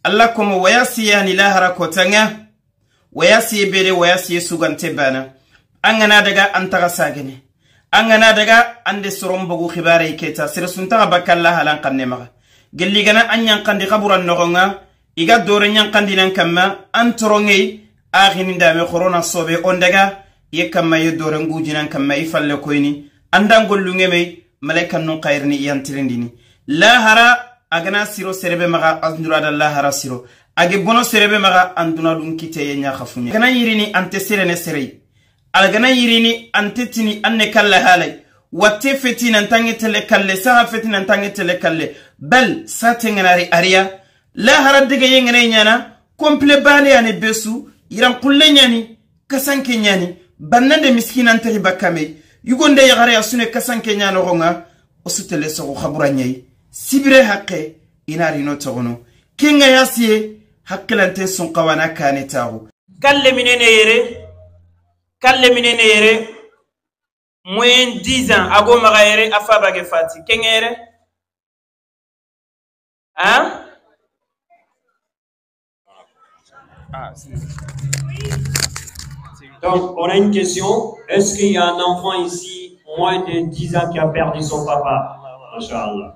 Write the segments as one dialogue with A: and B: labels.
A: Allah komo wayasi yani lahara kotanga wayasi bere wayasi sugante bana angana daga antaga sagene angana daga ande sorombogu khibare keta sirsunta bakalla halan qannema gelli gana anyan qandi qaburan nogonga iga dore nyan qandi nan kamma antorongei akhini ndame corona sobe ondaga yekamma yedore ngujinan kamma ifalle koyni andangollunge me malaikan non qayrni yantirindini lahara agana siro serebe maga andura da lahara siro age bono serebe maga anduna dun kite nya khafunya gana yirini ante serene serei algana yirini ante tini anne kala halay watte fetina ntange tele kalle saha fetina ntange tele kalle bal satenganari aria lahara diga yengene nyana komple bale ane besu iran kulle nyani kasanke nyani bannande miskina ante bakame yugonde yagare asune kasanke nyano gonga osutele so khabura nyai sibire haqqe inari no togono kinga yasiye haqqilante sun qawana kane tawo kalle minene yere moyen 10 ans ago maga yere afa bage fati kengere hein
B: Donc, on a une question. Est-ce qu'il y a un enfant ici, moins de 10 ans, qui a perdu son papa? Inch'Allah.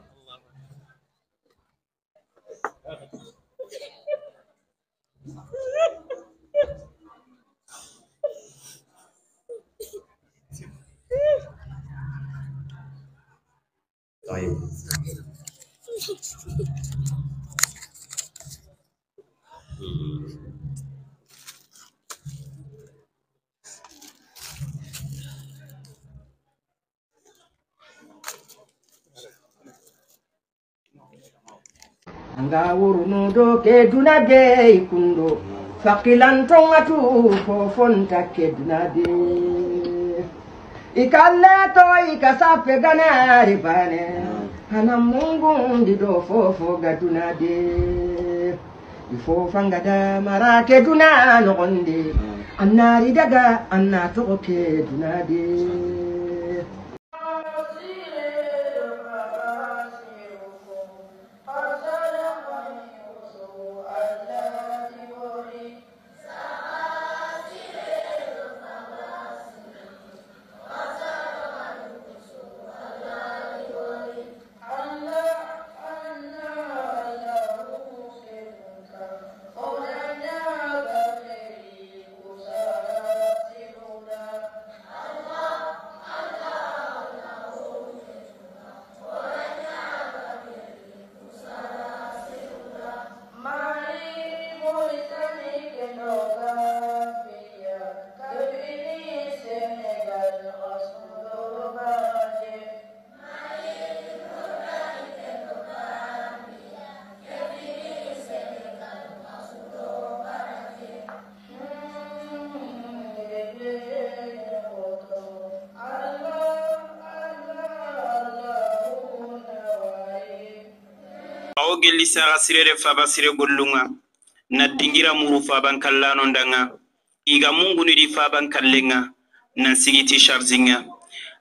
C: Anga wuruno do ke dunade ikundo fakilan tongatu fofonta ke dunade ikalle to ikasafe ganari bane hana mungu ndido fofo gadunade ifo fangada marake dunano gonde annari daga annato ke dunade
A: gelli saga sirere faba sire gollunga na dingira muru faban kallano ndanga iga mungu ni di faban kallenga na sigiti charzinga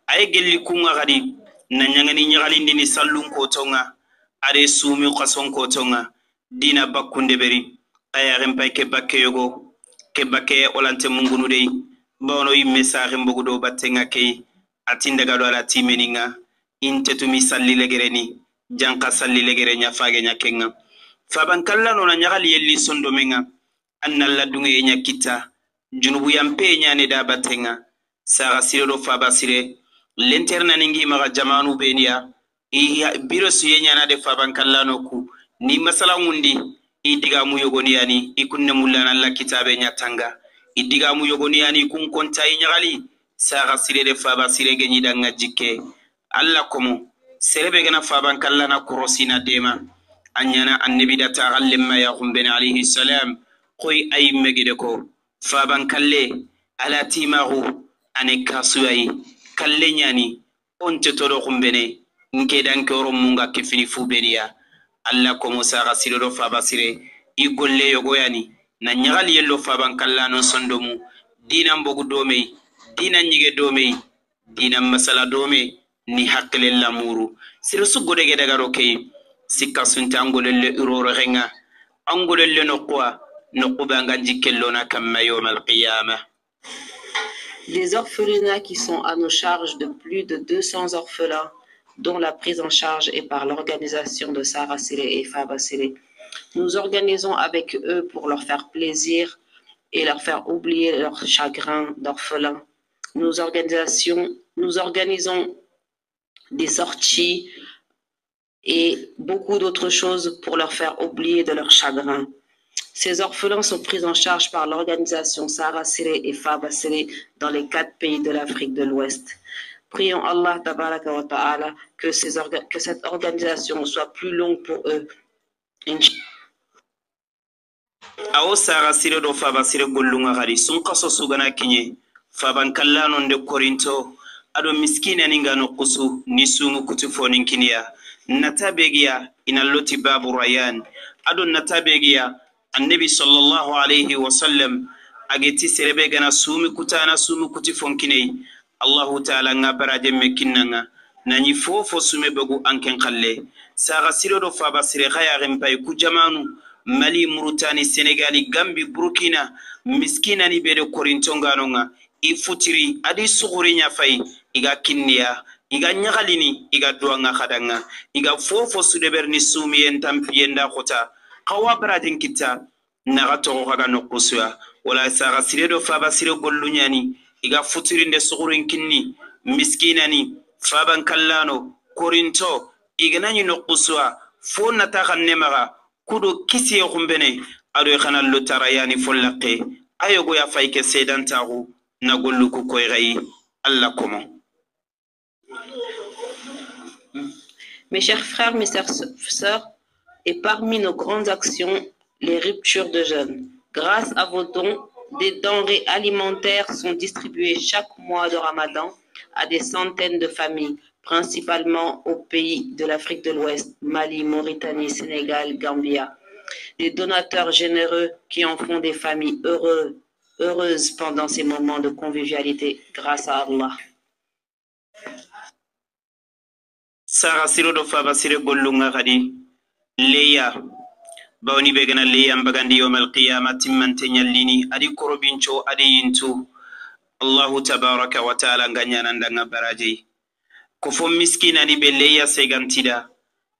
A: ay gelli kunga gadi na nyangani nyagali ndini sallun kotonga are sumi qason kotonga dina bakkunde beri aya rempa ke bakke yogo ke bakke olante mungu nu dey bono yimme saare mbogudo battenga kay atinda gado ala timeninga intetu mi salli legereni janka salli legere nya fage nya kenga faban kallano na nyagali yelli sondo menga annalla dunge nya kita junubu yampe nya ne da batenga sara sirelo faba sire l'interna ningi maga jamanu benia biro suye nya na de faban kallano ku ni masala ngundi idiga mu yogoni yani ikunne mulana alla kitabe nya tanga idiga mu yogoni yani kun konta nyagali sara sire de faba sire genyi danga jikke alla komo serebe gana faban kallana kurosina dema anyana annabi da ta'allimma ya qumbin alayhi salam koy ay megide ko faban kalle ala timahu ane kasuyai kalle nyani onte todo qumbene nke dan ko munga kefini fuberiya alla ko musa gasiro faba sire igolle yogo yani na nyagali yello faban kallano sondomu dina mbogu domei dina nyige domei dina masala domei ni hakkile lamuru sir su gode ge daga roke sikka sunta ngolelle uroro renga angolelle noqwa noquba nganji kellona kamma yawm al-qiyamah.
D: Des orphelinats qui sont à nos charges de plus de 200 orphelins, dont la prise en charge est par l'organisation de Sarah Siré et Faba Siré. Nous organisons avec eux pour leur faire plaisir et leur faire oublier leur chagrin d'orphelins. Nous organisons des sorties et beaucoup d'autres choses pour leur faire oublier de leur chagrin. Ces orphelins sont pris en charge par l'organisation Sarah Siré et Faba Siré dans les 4 pays de l'Afrique de l'Ouest. Prions Allah tabaraka wa ta'ala que cette organisation soit plus longue pour eux.
A: Awo Sarah Siré do Faba Siré gollunga gari sun kaso sugana kinye faban kallano nde korinto ado miskina ninga no kusu ni sungu kutufonin kiniya natabegiya inalloti babu rayan ado natabegiya annabi sallallahu alayhi wa sallam ageti serebe gana sumi kutana sumi kutifon kinei Allahu ta'ala nga baraje mekinanga nani fofo sume begu anken khalle Sarah Siré do Faba Siré khaya rempay ku jamanu Mali, Mauritanie, Sénégal, Gambie, Burkina, miskina ni bede korintongano nga ifutiri adi suguri nyafai iga kinniya iga nyagalini iga duanga khadanga iga fofo sudeberni sumi entampiyenda khota kawa bradin kita naga togo kaga nokusua wala Sarah Siré do Faba Siré gollunyani iga futiri nde sugurin kinni miskina ni faban kallano korinto iga nanyi nokusua fo nataka nemaga kudo kisi ya kumbene ado khana lutara yani follaqe ayogo ya fayke sedantaru na gollu ku koyray Allah comment.
D: Mes chers frères, mes sœurs, et parmi nos grandes actions, les ruptures de jeûne. Grâce à vos dons, des denrées alimentaires sont distribuées chaque mois de Ramadan à des centaines de familles, principalement aux pays de l'Afrique de l'Ouest, Mali, Mauritanie, Sénégal, Gambia. Des donateurs généreux qui en font des familles heureuses pendant ces moments de convivialité, grâce à Allah.
A: Sarah Siré do Faba Siré gollunga khadi leya bawni be gana leya mbagandi yawm al-qiyamah timmante nyallini adi korobincho adi yintu Allahu tabaraka wa ta'ala nganyana ndanga baraje ko fo miskina ni be leya segantida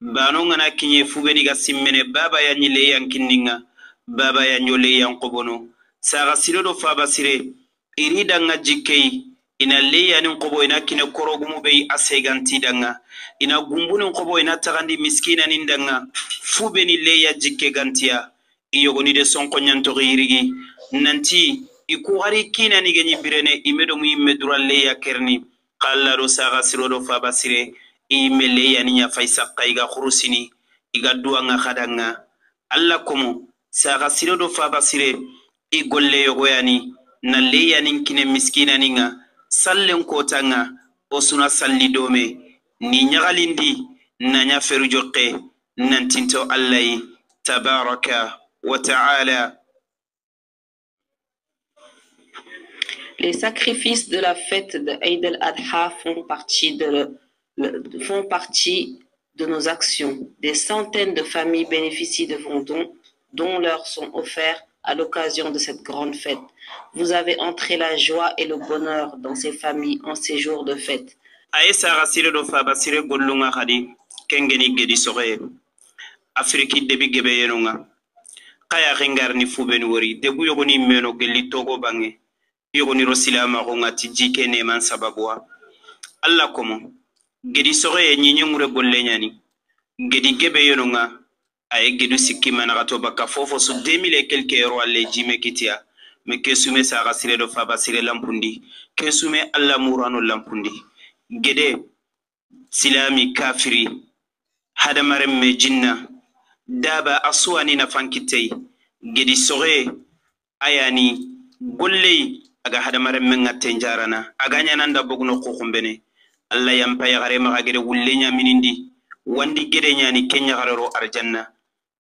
A: bano ngana kinye fubeni ga simmene baba ya nyile yankinninga baba ya nyole yankobono Sarah Siré do Faba Siré irida nga jikei ina leya ni nkobo ina kine korogumu be asegantida nga ina gumbuni nkobo ina tagandi miskina nindanga fubeni leya jikke gantia iyogoni de sonko nyanto girigi nanti ikuhari kina ni genyi birene imedo mu imedura leya kerni qalla do Sarah Siré do Faba Siré imele yani nya faisaka iga khurusini iga duanga khadanga alla komo Sarah Siré do Faba Siré igolle yogo yani na le yani kine miskina ninga sallen kotanga osuna salli dome ni nyagalindi na nya feru jokke nantinto Allah tabaraka wa ta'ala.
D: Les sacrifices de la fête de Eid al-Adha font partie de nos actions. Des centaines de familles bénéficient de vos dons, dont leur sont offerts à l'occasion de cette grande fête. Vous avez entré la joie et le bonheur dans ces familles en ces jours de fête.
A: Sarah Siré do Faba Siré gollunga khadi kengeni gedi soxe Afriki debi gebe yenunga kaya rengar ni fubeni wori debu yogoni meno gelli togo bange yogoni rosilama ko ngati jike ne man sababwa Allah komo gedi soxe nyinyi ngure golle nyani gedi gebe yenunga ay gedu sikki managato baka fofo su 2000 et quelques euros alle jime kitia me kesume Sarah Siré do Faba Siré lampundi kesume Allah murano lampundi gede silami kafiri hadamare me jinna daba aswani na fankitei gedi soxe ayani gollei aga hadamare men ngatte jarana aga nyananda bogno ko kumbene Allah yampa ya gare ma gede wulle nya minindi wandi gede nyani kenya garero arjanna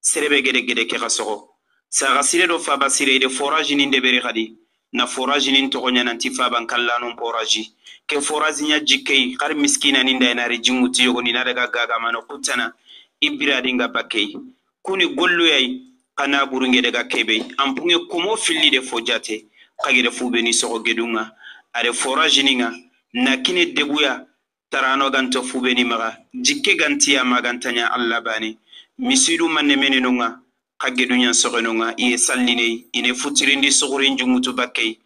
A: serebe gede gede ke gasogo Sarah Siré do Faba Siré de forage ni ndebere khadi na forage ni to nyana ntifa ban kallano forage ke forage nya jikei khar miskina ni nda na rejinguti yogo ni na daga gaga mano kutana ibira dinga bakei kuni gollu yai kana burunge daga kebe ampunge komo filli de fojate kagere fube ni sogo gedunga are forage ninga nakine debuya tarano ganto fube ni maga jikke gantiya magantanya Allah bani misidu manne menenunga kagedunya sogonunga iye salline ine futirindi sogorin jungutu bakkei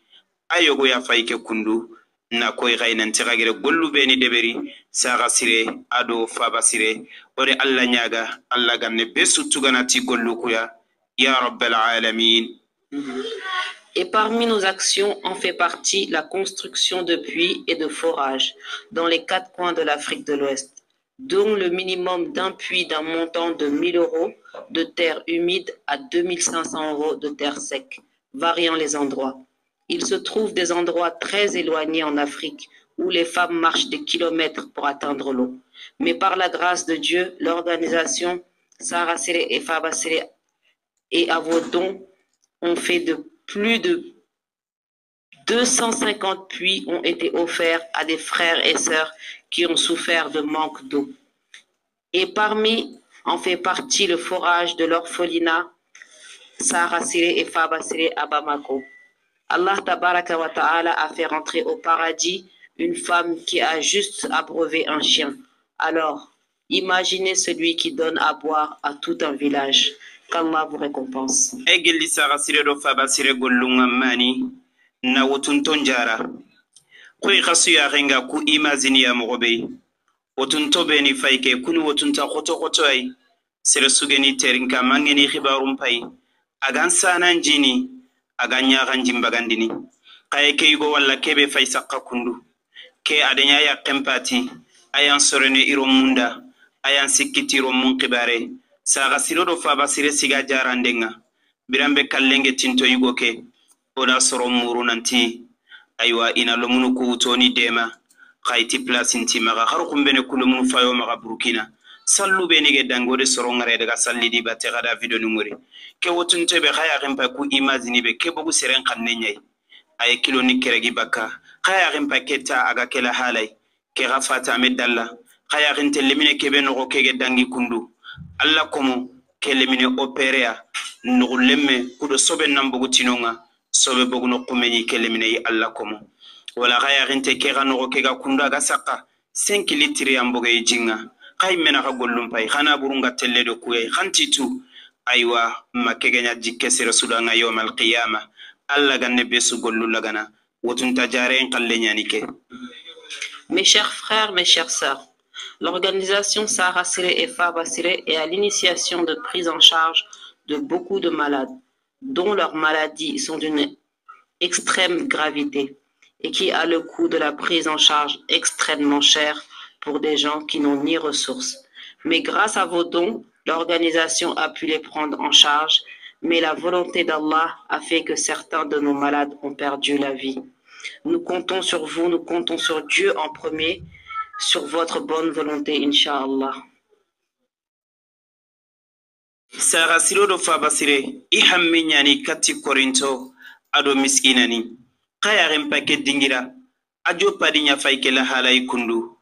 A: ayogo ya fayke kundu na koy gaynan tigagere gollu beni deberi saga sire ado faba sire ore Allah nyaga Allah ganne besu tuganati gollu kuya ya rabbal alamin.
D: Et parmi nos actions en fait partie la construction de puits et de forages dans les 4 coins de l'Afrique de l'Ouest, dont le minimum d'un puits d'un montant de 1 000 € de terre humide à 2 500 € de terre sec, variant les endroits. Il se trouve des endroits très éloignés en Afrique où les femmes marchent des kilomètres pour atteindre l'eau. Mais par la grâce de Dieu, l'organisation Sahara Sere et Faba Sere et à vos dons ont fait de plus de 250 puits ont été offerts à des frères et sœurs qui ont souffert de manque d'eau. Et parmi en fait partie le forage de l'orphelinat Sahara Sere et Faba Sere à Bamako. Allah Tabaraka wa Ta'ala a fait rentrer au paradis une femme qui a juste abreuvé un chien. Alors, imaginez celui qui donne à boire à tout un village. Qu'Allah vous récompense.
A: Egeli Sahara Sere do Faba Sere gollunga mani na wotunton jara koy khasu ya renga ku imazini ya mogobe wotunto beni fayke kuni wotunta khoto ay sere sugeni terinka mangeni khibarum pay agan sanan jini aganya ganjim bagandini kay kaygo walla kebe fay sakka kundu ke adanya ya tempati ayan sorene irom munda ayan sikitiro mun qibare Sahara Sere do Faba Sere siga jarandenga birambe kallenge tinto yugo ke oda soro muru nanti aywa ina lomunu ku toni dema khayti place inti maga har kumbene kulumunu fayo maga burkina sallu beni ge dangode soro ngare daga salli di batte gada video numuri ke wotun tebe khaya gempa ku imagine be ke bogu seren kanne nyai ay kilo ni keregi baka khaya gempa keta aga kela halay ke gafata medalla khaya gente lemine ke be no ke ge dangi kundu alla komo ke lemine operea no lemme kudo sobe nambugu tinonga sobe boguno kumeni kelemine yi Allah komo wala gaya gente ke gano ke ga kunda ga saka 5 litri amboga yi jinga kay mena ga gollum pay khana burunga telle do kuye khantitu aywa makege nya jikke sere sudanga yawmal qiyamah Allah ganne besu gollu lagana wotunta jare en kalle nyani ke.
D: Mes chers frères, mes chères sœurs, l'organisation Sahara Sere et Faba Sere est à l'initiation de prise en charge de beaucoup de malades dont leurs maladies sont d'une extrême gravité et qui a le coût de la prise en charge extrêmement cher pour des gens qui n'ont ni ressources. Mais grâce à vos dons, l'organisation a pu les prendre en charge, mais la volonté d'Allah a fait que certains de nos malades ont perdu la vie. Nous comptons sur vous, nous comptons sur Dieu en premier, sur votre bonne volonté, Inch'Allah.
A: Sahara Sere do Faba Sere ihammi nyani kati korinto ado miskinani kaya rempake dingira ajo padinya fayke la halay kundu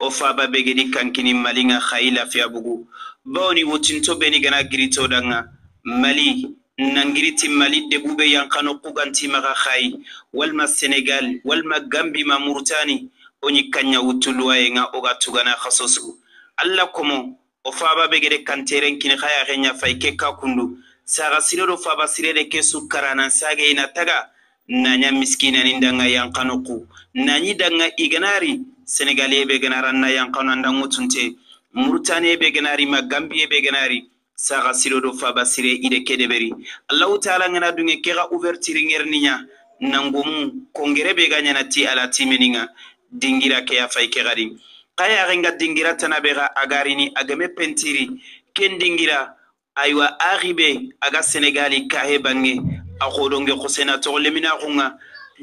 A: o Faba begedi kankini malinga khayla fiabugu bawni wotinto beni gana girito danga mali nangiriti mali de bube yankano kuganti maga khay walma Senegal walma Gambi ma Mauritani oni kanya wutulwa nga oga tugana khasosu Allah komo o Faba begede kanteren kin khaya genya fayke ka kundu Sahara Sere do Faba Sere de kesu karana sage ina taga nanya miskina nindanga yankanoku nanyi danga iganari Senegalais be ganara na yankano ndango tunte Mauritanie be ganari ma Gambie be ganari Sahara Sere do Faba Sere ide kedeberi Allah Taala ngana dunge kega ouverture ngerninya nangomu kongere be ganya nati ala timeninga dingira ke ya fayke gadi kaya renga dingira tanabera agarini agame pentiri ken dingira aywa arribe aga Senegali kahe bange akodonge khosena to lemina khunga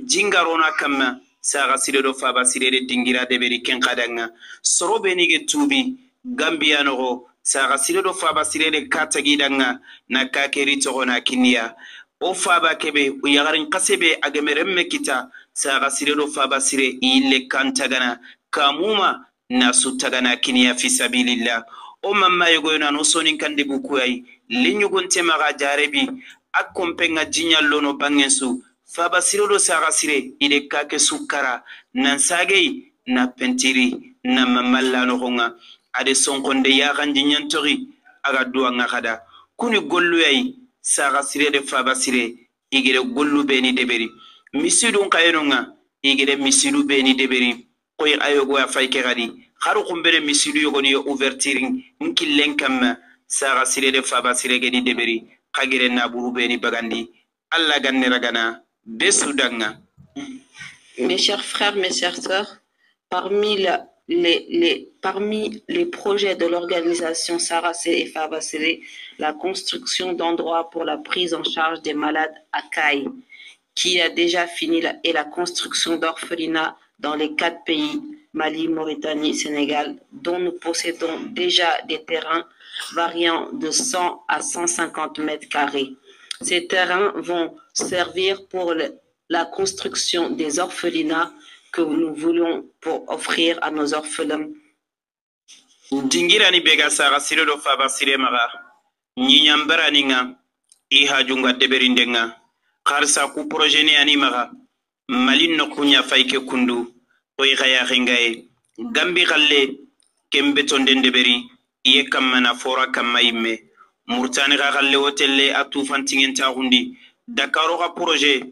A: jingarona kama Sahara Sere do Faba Sere de dingira deberi ken kadanga sorobe nige tubi Gambia no Sahara Sere do Faba Sere de katagidanga na kakeri to na kinia o Faba kebe o yagarin kasebe agame remme kita Sahara Sere do Faba Sere ile kantagana kamuma nasu tagana kinia fi sabilillah o mamma yogoyna no sonin kandi bukuyai linyugonte maga jarebi akompenga jinyallo no bangensu faba sirodo saga sire ide kake sukara nan sagei na pentiri na mamalla no honga ade sonkonde ya ganji nyantori aga duwa ngakada kuni gollu yai saga sire de faba sire igire gollu beni deberi misidun kayenonga igire misidu beni deberi koy ayogo ya fayke gadi haru kumbere misidu yogoni yo ouvertiring nkillen kamma saga sire de faba sire gedi deberi kagire na buru beni bagandi alla ganne ragana besudanga.
D: Mes chers frères, mes chères sœurs, parmi les projets de l'organisation Saracé et Fabacélé, la construction d'endroits pour la prise en charge des malades à Caille, qui a déjà fini, et la construction d'orphelinats dans les 4 pays, Mali, Mauritanie, Sénégal, dont nous possédons déjà des terrains variant de 100 à 150 mètres carrés. Ces terrains vont servir pour la construction des orphelinats que nous voulons pour offrir à nos orphelins.
A: Dingirani bega saga sire do faba sire maga nyinyambara ninga iha junga deberindenga kharsa ku projeni ani maga malin no kunya fayke kundu oy khaya khingaye gambi khalle kembe tonde deberi iye kamana fora kamayimme murtani khalle hotelle atu fantingen ta hundi dakaro ka projet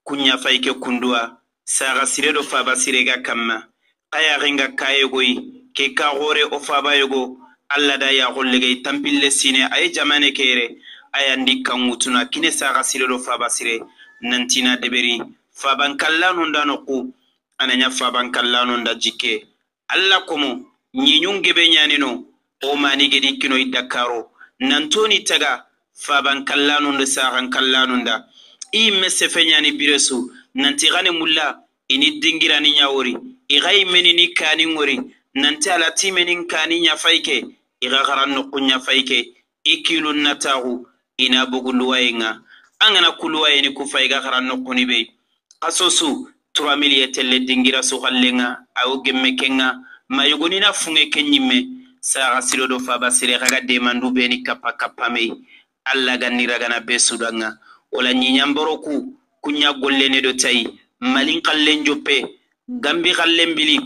A: kunya fayke kundua saga sire do faba sire ga kamma kaya khinga kaye goyi ke ka gore o faba yogo alla da ya gollegay tampille sine ay jamane kere ayandi kangutuna kine saga sire do faba sire nantina deberi faban kallanu ndano ku ananya faban kallanu nda jike alla komo nyinyunge be nyanino o mani gedi kino idakaro nantoni taga faban kallanu nda sagan kallanu nda i messe fenyani biresu nanti gane mulla ini dingirani nyawori igai menini kani ngori nanti ala timenin kani nya fayke iga garanno kunya fayke ikilu natahu ina buguluwayenga angana kuluwayeni ku fayga garanno kuni be asosu 3000 yetelle dingira so kallenga aw gemme kenga mayugoni na funge kenyime saga sirodo faba sire kaga demandu beni kappa kappame alla ganira gana besudanga wala nyinyamboroku kunya gollene do tay malin kallen joppe gambi kallen bili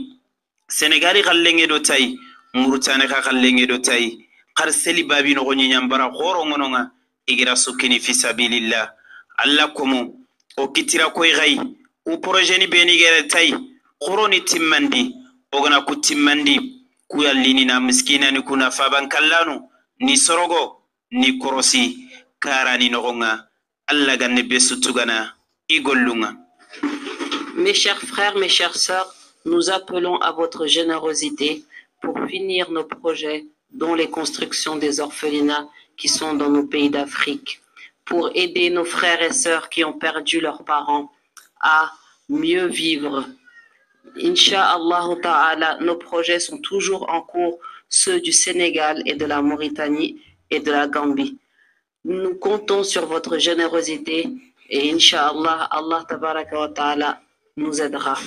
A: senegali kallen do tay murtane ka kallen do tay qarseli babi no nyinyambara khoro ngononga igira sukini fi sabilillah alla komo o kitira koy gay o projeni beni gere tay khoroni timmandi ogana ku timmandi ku yallini na miskina ni kuna faban kallanu ni sorogo ni korosi karani nogonga alla ganne besutugana igolunga.
D: Mes chers frères, mes chères sœurs, nous appelons à votre générosité pour finir nos projets, dont les constructions des orphelinats qui sont dans nos pays d'Afrique, pour aider nos frères et sœurs qui ont perdu leurs parents à mieux vivre. Inch'Allah ta'ala, nos projets sont toujours en cours, ceux du Sénégal et de la Mauritanie et de la Gambie. Nous comptons sur votre générosité et Inch'Allah, Allah tabaraka wa ta'ala nous aidera.